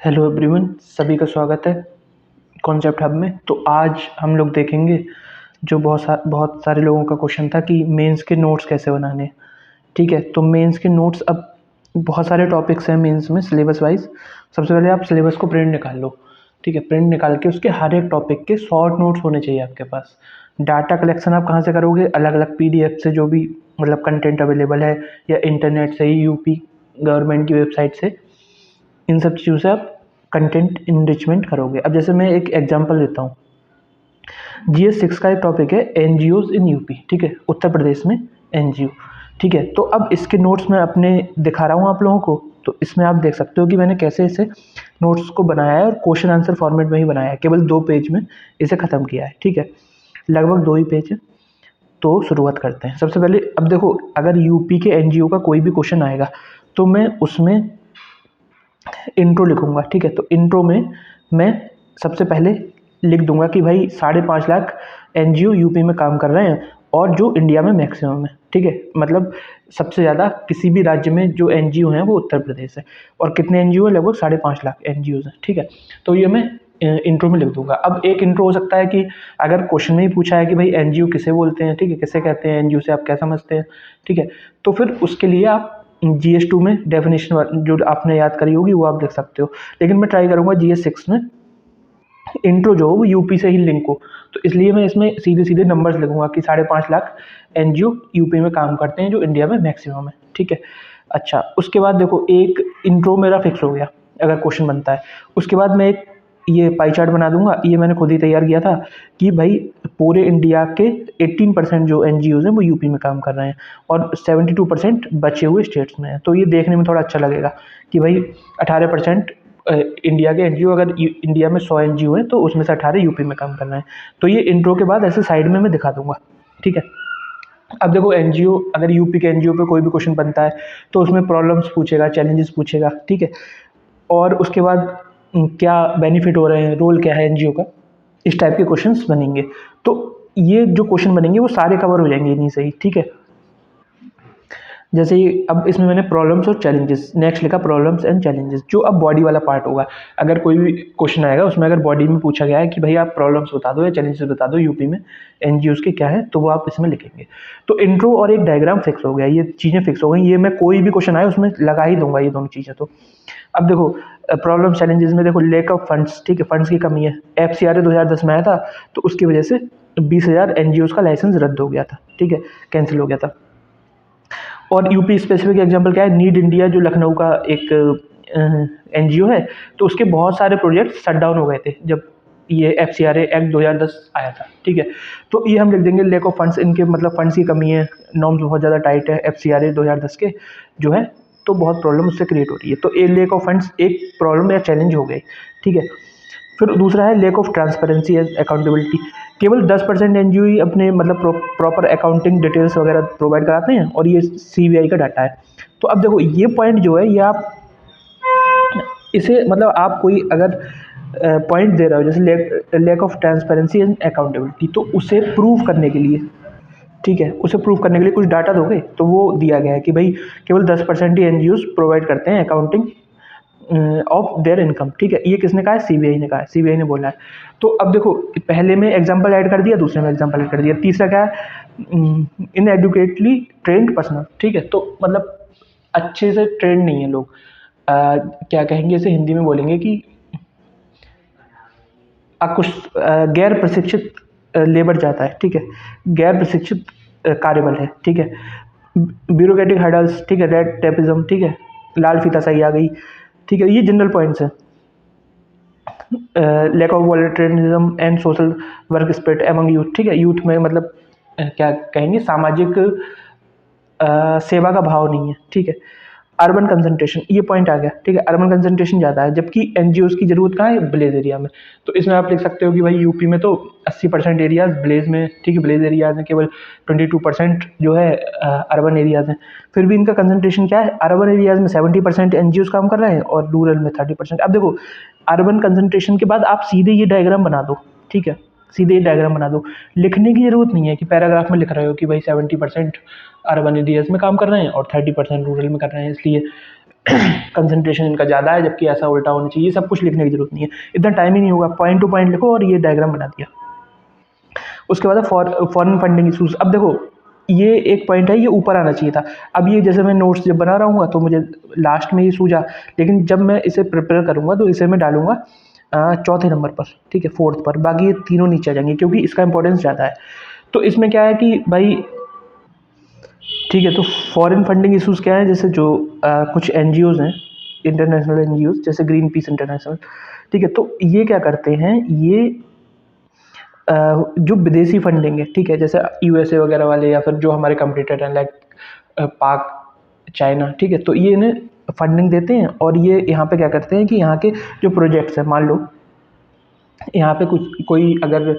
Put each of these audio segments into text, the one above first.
Hello everyone, सभी का स्वागत है कॉन्सेप्ट हब में। तो आज हम लोग देखेंगे जो बहुत सारे लोगों का क्वेश्चन था कि मेंस के नोट्स कैसे बनाने हैं। ठीक है, तो मेंस के नोट्स अब बहुत सारे टॉपिक्स हैं मेंस में सिलेबस वाइज। सबसे पहले आप सिलेबस को प्रिंट निकाल लो। ठीक है, प्रिंट निकाल के उसके हर एक टॉपिक के शॉर्ट नोट्स होने चाहिए आपके पास। डाटा कलेक्शन आप कहाँ से करोगे? अलग अलग पीडीएफ से, जो भी मतलब कंटेंट अवेलेबल है, या इंटरनेट से ही, यूपी गवर्नमेंट की वेबसाइट से। इन सब चीज़ों से आप कंटेंट इनरिचमेंट करोगे। अब जैसे मैं एक एग्जांपल देता हूँ। GS6 का एक टॉपिक है एनजीओज इन यूपी। ठीक है, उत्तर प्रदेश में एनजीओ। ठीक है, तो अब इसके नोट्स मैं अपने दिखा रहा हूँ आप लोगों को। तो इसमें आप देख सकते हो कि मैंने कैसे इसे नोट्स को बनाया है, और क्वेश्चन आंसर फॉर्मेट में ही बनाया है। केवल 2 पेज में इसे ख़त्म किया है। ठीक है, लगभग 2 ही पेज है। तो शुरुआत करते हैं। सबसे पहले अब देखो, अगर यूपी के एनजीओ का कोई भी क्वेश्चन आएगा तो मैं उसमें इंट्रो लिखूंगा। ठीक है, तो इंट्रो में मैं सबसे पहले लिख दूंगा कि भाई 5.5 लाख एनजीओ यूपी में काम कर रहे हैं, और जो इंडिया में मैक्सिमम है। ठीक है, मतलब सबसे ज़्यादा किसी भी राज्य में जो एनजीओ हैं वो उत्तर प्रदेश है। और कितने एनजीओ है? लगभग 5.5 लाख एनजीओ हैं। ठीक है, तो ये मैं इंट्रो में लिख दूंगा। अब एक इंट्रो हो सकता है कि अगर क्वेश्चन में ही पूछा है कि भाई एनजीओ किसे बोलते हैं, ठीक है, किसे कहते हैं, एनजीओ से आप क्या समझते हैं। ठीक है, तो फिर उसके लिए आप GS2 में डेफिनेशन जो आपने याद करी होगी वो आप देख सकते हो। लेकिन मैं ट्राई करूंगा GS6 में इंट्रो जो हो वो यूपी से ही लिंक हो। तो इसलिए मैं इसमें सीधे सीधे नंबर्स लिखूंगा कि 5.5 लाख एनजीओ यूपी में काम करते हैं, जो इंडिया में मैक्सिमम है। ठीक है, अच्छा, उसके बाद देखो, एक इंट्रो मेरा फिक्स हो गया अगर क्वेश्चन बनता है। उसके बाद मैं एक ये पाई चार्ट बना दूंगा। ये मैंने खुद ही तैयार किया था कि भाई पूरे इंडिया के 18% जो एनजीओ हैं वो यूपी में काम कर रहे हैं, और 72% बचे हुए स्टेट्स में है। तो ये देखने में थोड़ा अच्छा लगेगा कि भाई 18% इंडिया के एनजीओ, अगर इंडिया में 100 एनजीओ हैं तो उसमें से 18 यूपी में काम कर रहे हैं। तो ये इंट्रो के बाद ऐसे साइड में मैं दिखा दूंगा। ठीक है, अब देखो, एनजीओ, अगर यूपी के एनजीओ पे कोई भी क्वेश्चन बनता है तो उसमें प्रॉब्लम्स पूछेगा, चैलेंजेस पूछेगा। ठीक है, और उसके बाद क्या बेनिफिट हो रहे हैं, रोल क्या है एनजीओ का, इस टाइप के क्वेश्चंस बनेंगे। तो ये जो क्वेश्चन बनेंगे वो सारे कवर हो जाएंगे इन्हीं से ही। ठीक है, जैसे ये अब इसमें मैंने प्रॉब्लम्स और चैलेंजेस नेक्स्ट लिखा, प्रॉब्लम्स एंड चैलेंजेस, जो अब बॉडी वाला पार्ट होगा। अगर कोई भी क्वेश्चन आएगा उसमें अगर बॉडी में पूछा गया है कि भाई आप प्रॉब्लम्स बता दो या चैलेंजेस बता दो यूपी में एनजीओज के क्या है, तो वो आप इसमें लिखेंगे। तो इंट्रो और एक डायग्राम फिक्स हो गया, ये चीज़ें फिक्स हो गई। ये मैं कोई भी क्वेश्चन आए उसमें लगा ही दूंगा ये दोनों चीज़ें। तो अब देखो, प्रॉब्लम चैलेंजेस में देखो, लैक ऑफ फंड्स। ठीक है, फंड्स की कमी है। FCRA 2010 में आया था, तो उसकी वजह से 20,000 एनजीओज का लाइसेंस रद्द हो गया था। ठीक है, कैंसिल हो गया था। और यूपी स्पेसिफिक एग्जांपल क्या है? नीड इंडिया, जो लखनऊ का एक एनजीओ है, तो उसके बहुत सारे प्रोजेक्ट शट डाउन हो गए थे जब ये FCRA एक्ट 2010 आया था। ठीक है, तो ये हम लिख देंगे, लैक ऑफ फंड्स, इनके मतलब फंड्स की कमी है, नॉर्म्स बहुत ज़्यादा टाइट है FCRA 2010 के जो है, तो बहुत प्रॉब्लम उससे क्रिएट हो रही है। तो ये लैक ऑफ फंड्स एक प्रॉब्लम या चैलेंज हो गई। ठीक है, फिर दूसरा है lack of transparency and accountability. केवल 10% एनजीओ ही अपने मतलब प्रॉपर अकाउंटिंग डिटेल्स वगैरह प्रोवाइड कराते हैं, और ये CBI का डाटा है। तो अब देखो, ये पॉइंट जो है, ये आप इसे मतलब आप कोई अगर पॉइंट दे रहे हो, जैसे lack of transparency and accountability, तो उसे प्रूव करने के लिए, ठीक है, उसे प्रूव करने के लिए कुछ डाटा दोगे। तो वो दिया गया है कि भाई केवल 10% ही एनजीओ प्रोवाइड करते हैं अकाउंटिंग ऑफ देयर इनकम। ठीक है, ये किसने कहा है? CBI ने कहा है, CBI ने बोला है। तो अब देखो, पहले में एग्जांपल ऐड कर दिया, दूसरे में एग्जांपल ऐड कर दिया, तीसरा क्या है? इन एडुकेटली ट्रेंड पर्सनल। ठीक है, तो मतलब अच्छे से ट्रेंड नहीं है लोग। क्या कहेंगे इसे हिंदी में? बोलेंगे कि कुछ गैर प्रशिक्षित लेबर जाता है। ठीक है, गैर प्रशिक्षित कार्यबल है। ठीक है, ब्यूरोक्रेटिक हर्डल्स। ठीक है, रेड टेपिज्म। ठीक है, लाल फीताशाही आ गई। ठीक है, ये जनरल पॉइंट्स हैं। Lack of volunteerism and social work spirit among youth. ठीक है, यूथ में मतलब क्या कहेंगे, सामाजिक सेवा का भाव नहीं है। ठीक है, अर्बन कंसंट्रेशन, ये पॉइंट आ गया। ठीक है, अर्बन कंसंट्रेशन ज़्यादा है, जबकि एनजीओज की जरूरत कहाँ है? विलेज एरिया में। तो इसमें आप लिख सकते हो कि भाई यूपी में तो 80% एरियाज विलेज में। ठीक है, विलेज एरियाज में केवल 22% जो है अर्बन एरियाज हैं। फिर भी इनका कंसंट्रेशन क्या है? अर्बन एरियाज में 70% एनजीओज काम कर रहे हैं, और रूरल में 30%। अब देखो, अर्बन कंसंट्रेशन के बाद आप सीधे ये डायग्राम बना दो। ठीक है, सीधे ही डायग्राम बना दो। लिखने की जरूरत नहीं है कि पैराग्राफ में लिख रहे हो कि भाई 70% अर्बन एरियाज में काम कर रहे हैं और 30% रूरल में कर रहे हैं। इसलिए कंसंट्रेशन इनका ज़्यादा है, जबकि ऐसा उल्टा होना चाहिए। ये सब कुछ लिखने की जरूरत नहीं है, इतना टाइम ही नहीं होगा, पॉइंट टू पॉइंट लिखो और ये डायग्राम बना दिया। उसके बाद फॉरेन फंडिंग इशूज़। अब देखो ये एक पॉइंट है, ये ऊपर आना चाहिए था। अब ये जैसे मैं नोट्स जब बना रहा हूँ तो मुझे लास्ट में ये सूझा, लेकिन जब मैं इसे प्रिपेयर करूँगा तो इसे मैं डालूंगा चौथे नंबर पर, ठीक है, फोर्थ पर, बाकी ये तीनों नीचे आ जाएंगे क्योंकि इसका इंपॉर्टेंस ज़्यादा है। तो इसमें क्या है कि भाई, ठीक है, तो फॉरेन फंडिंग इशूज़ क्या है, जैसे जो कुछ एन हैं, इंटरनेशनल एन जैसे ग्रीन पीस इंटरनेशनल, ठीक है, तो ये क्या करते हैं, ये जो विदेशी फंडिंग है, ठीक है, जैसे यूएसए वगैरह वाले या फिर जो हमारे कंपटीटर हैं लाइक पाक, चाइना, ठीक है, तो ये इन्हें फंडिंग देते हैं और ये यहाँ पे क्या करते हैं कि यहाँ के जो प्रोजेक्ट्स हैं, मान लो यहाँ पे कुछ कोई अगर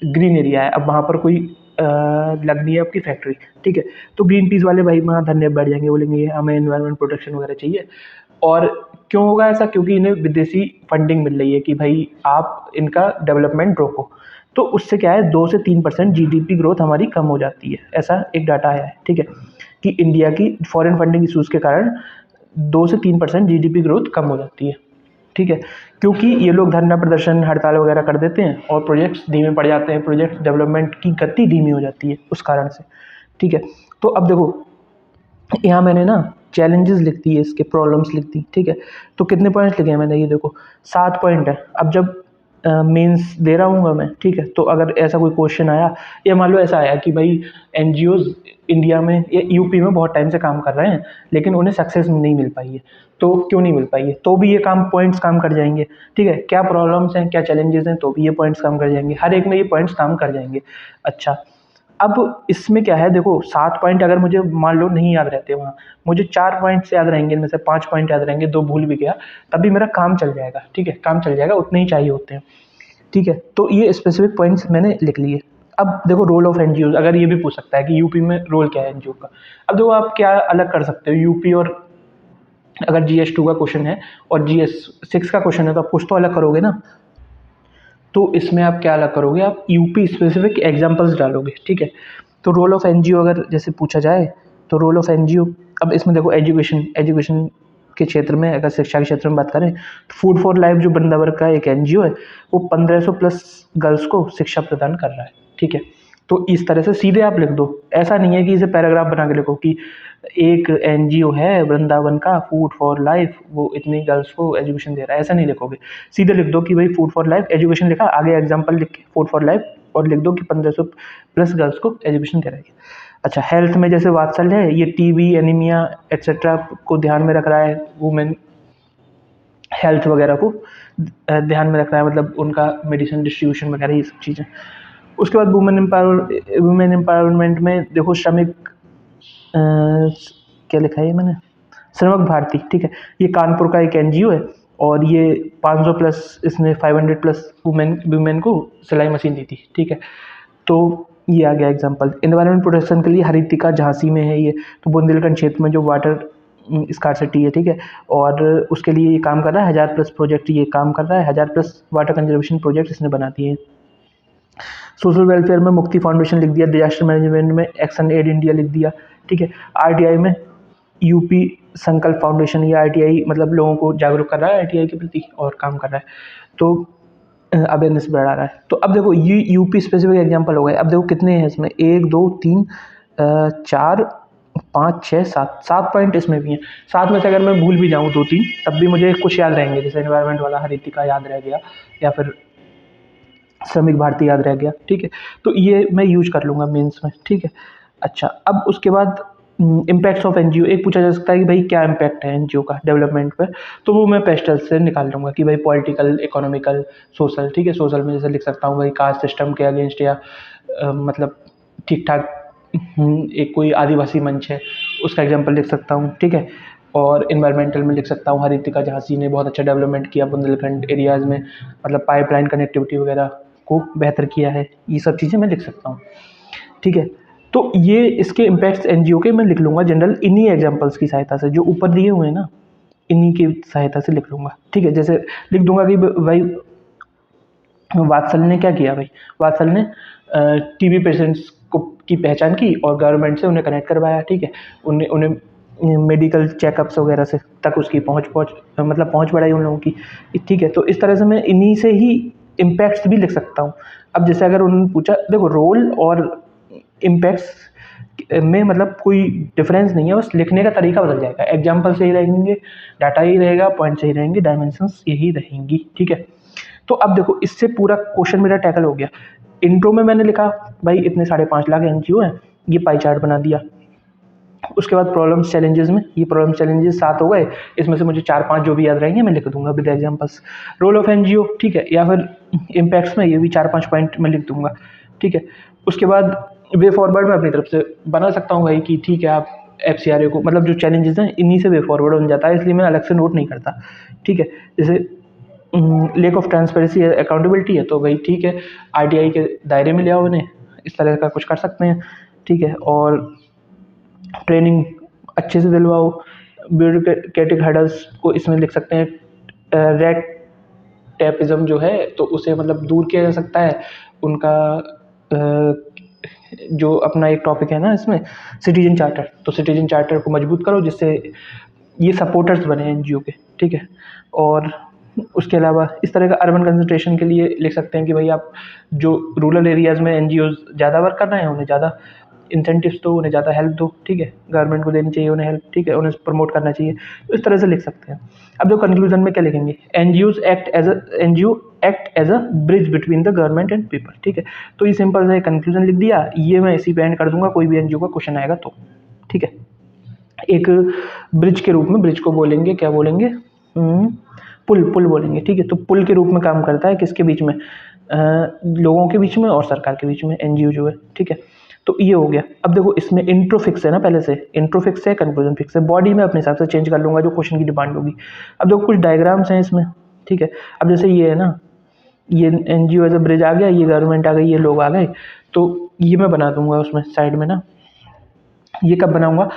ग्रीन एरिया है, अब वहाँ पर कोई लगनी है आपकी फैक्ट्री, ठीक है, तो ग्रीन पीस वाले भाई वहाँ धरने बैठ जाएंगे, बोलेंगे हमें एनवायरमेंट प्रोटेक्शन वगैरह चाहिए। और क्यों होगा ऐसा, क्योंकि इन्हें विदेशी फंडिंग मिल रही है कि भाई आप इनका डेवलपमेंट रोको, तो उससे क्या है 2 से 3% जीडीपी ग्रोथ हमारी कम हो जाती है, ऐसा एक डाटा आया है, ठीक है, कि इंडिया की फॉरेन फंडिंग इशूज़ के कारण 2 से 3% जीडीपी ग्रोथ कम हो जाती है, ठीक है, क्योंकि ये लोग धरना प्रदर्शन हड़ताल वगैरह कर देते हैं और प्रोजेक्ट्स धीमे पड़ जाते हैं, प्रोजेक्ट डेवलपमेंट की गति धीमी हो जाती है उस कारण से, ठीक है। तो अब देखो यहाँ मैंने ना चैलेंजेस लिख दिए, इसके प्रॉब्लम्स लिख दी, ठीक है, तो कितने पॉइंट्स लिखे हैं मैंने, ये देखो 7 पॉइंट है। अब जब मेंस दे रहा हूँ मैं, ठीक है, तो अगर ऐसा कोई क्वेश्चन आया या मान लो ऐसा आया कि भाई एनजीओज इंडिया में या यूपी में बहुत टाइम से काम कर रहे हैं लेकिन उन्हें सक्सेस नहीं मिल पाई है, तो क्यों नहीं मिल पाई है, तो भी ये पॉइंट्स काम कर जाएंगे, ठीक है, क्या प्रॉब्लम्स हैं, क्या चैलेंजेस हैं, तो भी ये पॉइंट्स काम कर जाएंगे, हर एक में ये पॉइंट्स काम कर जाएंगे। अच्छा, अब इसमें क्या है, देखो 7 पॉइंट अगर मुझे मान लो नहीं याद रहते, वहाँ मुझे 4 पॉइंट्स याद रहेंगे, इनमें से 5 पॉइंट याद रहेंगे, 2 भूल भी गया, तभी मेरा काम चल जाएगा, ठीक है, काम चल जाएगा, उतने ही चाहिए होते हैं, ठीक है। तो ये स्पेसिफिक पॉइंट्स मैंने लिख लिए। अब देखो रोल ऑफ एनजीओ, अगर ये भी पूछ सकता है कि यूपी में रोल क्या है एनजीओ का। अब देखो आप क्या अलग कर सकते हो यूपी और, अगर GS2 का क्वेश्चन है और GS6 का क्वेश्चन है तो आप कुछ तो अलग करोगे ना, तो इसमें आप क्या अलग करोगे, आप यूपी स्पेसिफिक एग्जांपल्स डालोगे, ठीक है। तो रोल ऑफ एनजीओ अगर जैसे पूछा जाए तो रोल ऑफ एनजीओ, अब इसमें देखो एजुकेशन के क्षेत्र में, अगर शिक्षा के क्षेत्र में बात करें तो फूड फॉर लाइफ जो वृंदावन का एक एनजीओ है, वो 1500 प्लस गर्ल्स को शिक्षा प्रदान कर रहा है, ठीक है। तो इस तरह से सीधे आप लिख दो, ऐसा नहीं है कि इसे पैराग्राफ बना के लिखो कि एक एनजीओ है वृंदावन का फूड फॉर लाइफ, वो इतनी गर्ल्स को एजुकेशन दे रहा है, ऐसा नहीं लिखोगे, सीधे लिख दो कि भाई फूड फॉर लाइफ एजुकेशन लिखा, आगे एग्जांपल लिख के फूड फॉर लाइफ और लिख दो कि 1500 प्लस गर्ल्स को एजुकेशन दे रहा है। अच्छा, हेल्थ में जैसे वात्सल्य है, ये टीबी, एनीमिया एक्सेट्रा को ध्यान में रख रहा है, वुमेन हेल्थ वगैरह को ध्यान में रख रहा है, मतलब उनका मेडिसिन डिस्ट्रीब्यूशन वगैरह ये सब चीज़ें। उसके बाद वुमेन एम्पावरमेंट में देखो श्रमिक क्या लिखा है ये मैंने, श्रमिक भारती, ठीक है, ये कानपुर का एक एनजीओ है और ये 500 प्लस, इसने 500 प्लस वुमेन को सिलाई मशीन दी थी, ठीक है। तो ये आ गया एग्जांपल। एनवायरनमेंट प्रोटेक्शन के लिए हरितिका झांसी में है ये, तो बुंदेलखंड क्षेत्र में जो वाटर स्कार्सिटी है, ठीक है, और उसके लिए ये काम कर रहा है, 1000+ प्रोजेक्ट ये काम कर रहा है, 1000+ वाटर कंजर्वेशन प्रोजेक्ट इसने बना दिए हैं। सोशल वेलफेयर में मुक्ति फाउंडेशन लिख दिया, डिजास्टर मैनेजमेंट में एक्शन एड इंडिया लिख दिया, ठीक है। आरटीआई में यूपी संकल्प फाउंडेशन, या आरटीआई मतलब लोगों को जागरूक कर रहा है आरटीआई के प्रति और काम कर रहा है, तो अवेयरनेस बढ़ा रहा है। तो अब देखो ये यूपी स्पेसिफिक एग्जांपल हो गए। अब देखो कितने हैं इसमें, 1 2 3 4 5 6 7, 7 पॉइंट इसमें भी हैं। 7 में से अगर मैं भूल भी जाऊँ 2 3 तब भी मुझे कुछ याद रहेंगे, जैसे एनवायरनमेंट वाला हरितिका याद रह गया या फिर श्रमिक भारती याद रह गया, ठीक है। तो ये मैं यूज कर लूँगा मेंस में, ठीक है। अच्छा, अब उसके बाद इम्पैक्ट्स ऑफ एनजीओ, एक पूछा जा सकता है कि भाई क्या इम्पैक्ट है एनजीओ का डेवलपमेंट पर, तो वो मैं पेस्टल से निकाल लूँगा कि भाई पॉलिटिकल, इकोनॉमिकल, सोशल, ठीक है। सोशल में जैसे लिख सकता हूँ भाई कास्ट सिस्टम के अगेंस्ट, या मतलब ठीक ठाक एक कोई आदिवासी मंच है उसका एग्जाम्पल लिख सकता हूँ, ठीक है। और इन्वायरमेंटल में लिख सकता हूँ हरितिका झांसी ने बहुत अच्छा डेवलपमेंट किया बुंदेलखंड एरियाज़ में, मतलब पाइपलाइन कनेक्टिविटी वगैरह को बेहतर किया है, ये सब चीज़ें मैं लिख सकता हूँ, ठीक है। तो ये इसके इम्पैक्ट्स एनजीओ के मैं लिख लूँगा जनरल इन्हीं एग्जांपल्स की सहायता से, जो ऊपर दिए हुए हैं ना, इन्हीं की सहायता से लिख लूँगा, ठीक है। जैसे लिख दूंगा कि भाई वात्सल ने क्या किया, भाई वात्सल ने टीबी पेशेंट्स को की पहचान की और गवर्नमेंट से उन्हें कनेक्ट करवाया, ठीक है। उन्हें उन्हें मेडिकल चेकअप्स वगैरह से तक उसकी पहुँच बढ़ाई उन लोगों की। ठीक है, तो इस तरह से मैं इन्हीं से ही इम्पैक्ट्स भी लिख सकता हूँ। अब जैसे अगर उन्होंने पूछा, देखो रोल और इम्पैक्ट्स में मतलब कोई डिफरेंस नहीं है, बस लिखने का तरीका बदल जाएगा। एग्जाम्पल सही रहेंगे, डाटा ही रहेगा, पॉइंट सही रहेंगे, डायमेंशंस यही रहेंगी। ठीक है, तो अब देखो इससे पूरा क्वेश्चन मेरा टैकल हो गया। इंट्रो में मैंने लिखा भाई इतने 5.5 लाख एनजीओ हैं, ये पाई चार्ट बना दिया। उसके बाद प्रॉब्लम्स चैलेंजेस में ये प्रॉब्लम चैलेंजेस 7 हो गए, इसमें से मुझे 4-5 जो भी याद रहेंगे मैं लिख दूंगा with examples. Role of NGO, ठीक है, या फिर इम्पैक्ट्स में ये भी 4-5 पॉइंट मैं लिख दूंगा। ठीक है, उसके बाद वे फॉरवर्ड में अपनी तरफ से बना सकता हूँ भाई कि ठीक है आप एफसीआरए को, मतलब जो चैलेंजेस हैं इन्हीं से वे फॉरवर्ड बन जाता है, इसलिए मैं अलग से नोट नहीं करता। ठीक है, जैसे लेक ऑफ ट्रांसपेरेंसी अकाउंटेबिलिटी है तो भाई ठीक है, आरटीआई के दायरे में ले आओ इन्हें, इस तरह का कुछ कर सकते हैं। ठीक है, और ट्रेनिंग अच्छे से दिलवाओ। ब्यूरोक्रेटिक हर्डल्स को इसमें लिख सकते हैं, रेड टैपिज्म जो है तो उसे मतलब दूर किया जा सकता है। उनका जो अपना एक टॉपिक है ना इसमें सिटीजन चार्टर, तो सिटीजन चार्टर को मजबूत करो जिससे ये सपोर्टर्स बने एनजीओ के। ठीक है, और उसके अलावा इस तरह का अर्बन कंसंट्रेशन के लिए लिख सकते हैं कि भाई आप जो रूरल एरियाज़ में एनजीओ ज़्यादा वर्क कर रहे हैं उन्हें ज़्यादा इंसेंटिव्स दो, उन्हें ज़्यादा हेल्प दो। ठीक है, गवर्नमेंट को देनी चाहिए उन्हें हेल्प। ठीक है, उन्हें प्रमोट करना चाहिए, तो इस तरह से लिख सकते हैं। अब जो कंक्लूजन में क्या लिखेंगे, NGO act as a bridge between the government and people. ठीक है, तो ये सिंपल सा कंक्लूजन लिख दिया, ये मैं इसी पे एंड कर दूंगा कोई भी एनजीओ का क्वेश्चन आएगा तो। ठीक है, एक ब्रिज के रूप में, ब्रिज को बोलेंगे क्या बोलेंगे, पुल बोलेंगे। ठीक है, तो पुल के रूप में काम करता है किसके बीच में, लोगों के बीच में और सरकार के बीच में एनजीओ जो है। ठीक है, तो ये हो गया। अब देखो इसमें इंट्रो फिक्स है ना, पहले से इंट्रो फिक्स है, कंक्लूजन फिक्स है, बॉडी में अपने हिसाब से चेंज कर लूंगा जो क्वेश्चन की डिमांड होगी। अब देखो कुछ डायग्राम्स हैं इसमें। ठीक है, अब जैसे ये है ना, ये एनजीओ एज अ ब्रिज आ गया, ये गवर्नमेंट आ गई, ये लोग आ गए, तो ये मैं बना दूंगा उसमें साइड में ना। ये कब बनाऊंगा,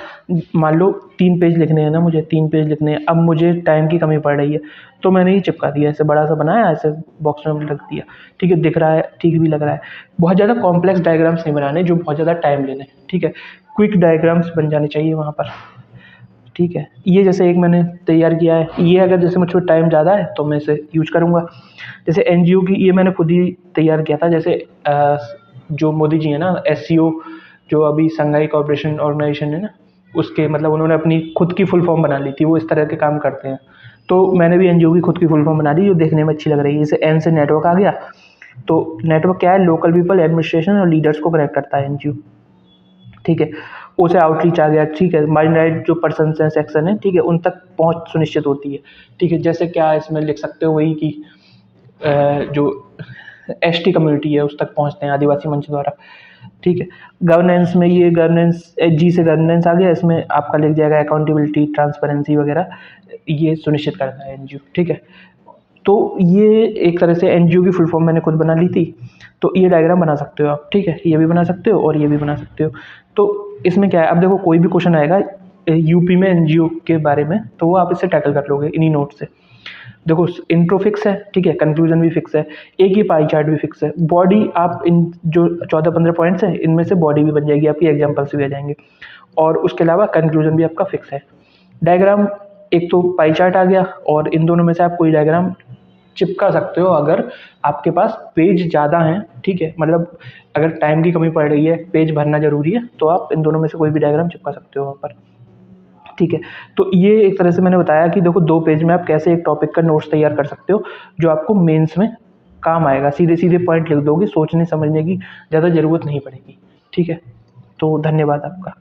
मान लो 3 पेज लिखने हैं ना, मुझे 3 पेज लिखने हैं, अब मुझे टाइम की कमी पड़ रही है तो मैंने ये चिपका दिया, ऐसे बड़ा सा बनाया, ऐसे बॉक्स में रख दिया। ठीक है, दिख रहा है, ठीक भी लग रहा है। बहुत ज़्यादा कॉम्प्लेक्स डायग्राम्स नहीं बनाने जो बहुत ज़्यादा टाइम लेने। ठीक है, क्विक डायग्राम्स बन जाने चाहिए वहाँ पर। ठीक है, ये जैसे एक मैंने तैयार किया है, ये अगर जैसे मुझ पर टाइम ज़्यादा है तो मैं इसे यूज करूँगा। जैसे एनजीओ की ये मैंने खुद ही तैयार किया था, जैसे जो मोदी जी है ना, एससीओ जो अभी संघाई कोऑपरेशन ऑर्गेनाइजेशन है ना, उसके मतलब उन्होंने अपनी खुद की फुल फॉर्म बना ली थी, वो इस तरह के काम करते हैं। तो मैंने भी एनजीओ की खुद की फुल फॉर्म बना ली जो देखने में अच्छी लग रही है। जैसे एन से नेटवर्क आ गया, तो नेटवर्क क्या है, लोकल पीपल, एडमिनिस्ट्रेशन और लीडर्स को कनेक्ट करता है एनजीओ। ठीक है, ओ से आउटरीच आ गया। ठीक है, माइनॉरिटी जो पर्सन है, सेक्शन है, ठीक है, उन तक पहुंच सुनिश्चित होती है। ठीक है, जैसे क्या इसमें लिख सकते हो वही कि जो एसटी कम्युनिटी है उस तक पहुंचते हैं आदिवासी मंच द्वारा। ठीक है, गवर्नेंस में ये गवर्नेंस जी से गवर्नेंस आ गया, इसमें आपका लिख जाएगा अकाउंटेबिलिटी, ट्रांसपेरेंसी वगैरह, ये सुनिश्चित करता है एनजीओ। ठीक है, तो ये एक तरह से एनजीओ की फुल फॉर्म मैंने खुद बना ली थी, तो ये डायग्राम बना सकते हो आप। ठीक है, ये भी बना सकते हो और ये भी बना सकते हो। तो इसमें क्या है, अब देखो कोई भी क्वेश्चन आएगा यूपी में एनजीओ के बारे में तो वो आप इससे टैकल कर लोगे इन्हीं नोट से। देखो इंट्रो फिक्स है, ठीक है, कंक्लूजन भी फिक्स है, एक ही पाई चार्ट भी फिक्स है, बॉडी आप इन जो 14-15 पॉइंट्स हैं इनमें से बॉडी भी बन जाएगी आपकी, एग्जांपल्स भी आ जाएंगे, और उसके अलावा कंक्लूजन भी आपका फिक्स है। डायग्राम एक तो पाई चार्ट आ गया, और इन दोनों में से आप कोई डायग्राम चिपका सकते हो अगर आपके पास पेज ज़्यादा हैं। ठीक है, मतलब अगर टाइम की कमी पड़ रही है, पेज भरना जरूरी है, तो आप इन दोनों में से कोई भी डायग्राम चिपका सकते हो वहाँ पर। ठीक है, तो ये एक तरह से मैंने बताया कि देखो 2 पेज में आप कैसे एक टॉपिक का नोट्स तैयार कर सकते हो जो आपको मेंस में काम आएगा। सीधे सीधे पॉइंट लिख दोगे, सोचने समझने की ज़्यादा ज़रूरत नहीं पड़ेगी। ठीक है, तो धन्यवाद आपका।